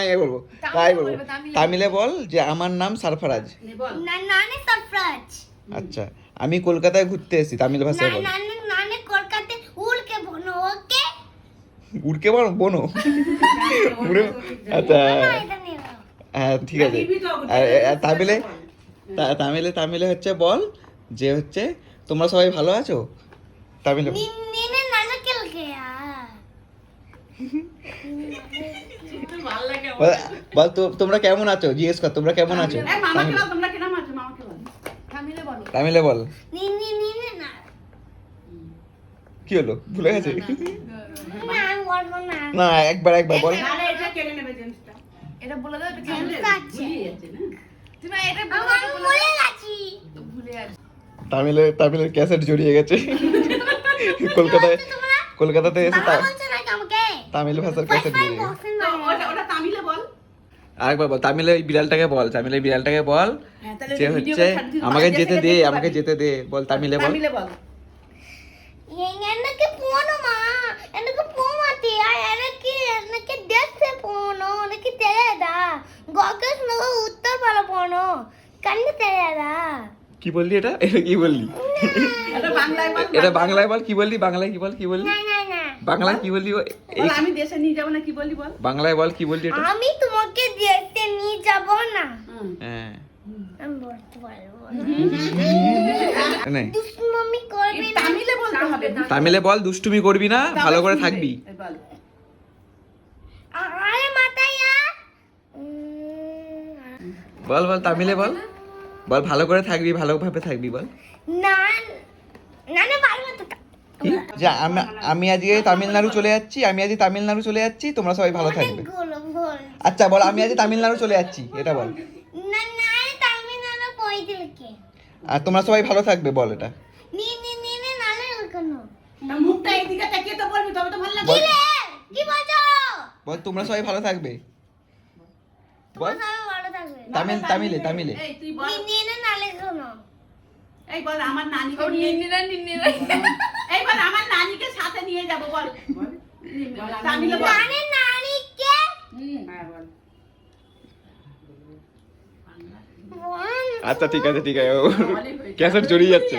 আমি বলবো, তাই বলবো। তামিলে বল যে আমার নাম সারফারাজ। নানে সারফরাজ। আচ্ছা, আমি কলকাতায় ঘুরতে এসেছি, তামিল ভাষায় বল। নানে কলকাতায় উড়কে বনো ওকে। উড়কে বল বোনো। আচ্ছা, এটা নিয়ে নাও। হ্যাঁ ঠিক আছে। আর তামিলে তামিলে তামিলে হচ্ছে বল যে হচ্ছে তোমরা সবাই ভালো আছো, তামিলে বল। নিনে নানা কেল গয়া। বল তো তোমরা কেমন আছো, জিজ্ঞেস কর তোমরা কেমন আছো। তামিলে বল। নিনে না। কি হলো, ভুলে গেছে? না আমি বলবো না। না, একবার বল। এটা বলে দাও, এটা আমি কেমন কাছে। তুমি এটা আমি বলে গেছি। ভুলে যাচ্ছ। তামিলের ক্যাসেট জড়িয়ে গেছে কলকাতাতে এসে বাংলা বলছো না আমাকে। তামিল ভাষার ক্যাসেট জড়িয়ে গেছে। বক্সিং না। তামিলে বল। আরেকবার বল, তামিলে ওই বিড়ালটাকে বল, তামিলে বিড়ালটাকে বল যে হচ্ছে আমাকে যেতে দে বল, তামিলে বল। எனக்கு போணுமா எனக்கு போக மாட்டியா எனக்கு டெஸ்ட் போகணும் உனக்கு தெரியாதா கோகஸ் நகர் உத்தர பால போகணும் கண்ணு தெரியாதா কি বললি এটা কি বললি? এটা বাংলায় বল। এটা বাংলায় বল, কি বললি বাংলায়, কি বললি না না না বাংলায় কি বললি? এই আমি দেশে নিয়ে যাব না, কি বললি বল। বাংলায় বল, কি বললি এটা? আমি তোমাকে দেখতে নিয়ে যাব না হ্যাঁ, আমি বলতে পারবো নে। দুষ্টুমি করবি না তামিলে বলতে হবে। তামিলে বল, দুষ্টুমি করবি না, ভালো করে থাকবি। বল। আরে মাতাইয়া বল বল তামিলে বল, বল ভালো করে থাকবি, ভালোভাবে থাকবি বল। না না না পারবো তো কি যে আমি আজকে তামিলনাড়ু চলে যাচ্ছি, তোমরা সবাই ভালো থাকবে। গুলো বল আচ্ছা বল, আমি আজ তামিলনাড়ু চলে যাচ্ছি, এটা বল। না না তামিলনাড়ু কই দিলকে আর তোমরা সবাই ভালো থাকবে বল এটা। নিনে নালে কেন না, মুখটা এদিকে তাকিয়ে তো বলবি, তবে তো ভালো লাগবে। বল। কি বলছো বল তোমরা সবাই ভালো থাকবে বল। সবাই ভালো থাকবে তামিলে এই তুই বল। নিনে নালে কেন এই বল আমার নানিকে ও নিয়ে নিন্নিরা এই বল আমার নানিকে সাথে নিয়ে যাব বল। তামিলে বল। নানে নানিকে হ্যাঁ বল। বল আচ্ছা ঠিক আছে ক্যাসেট জড়িয়ে যাচ্ছে।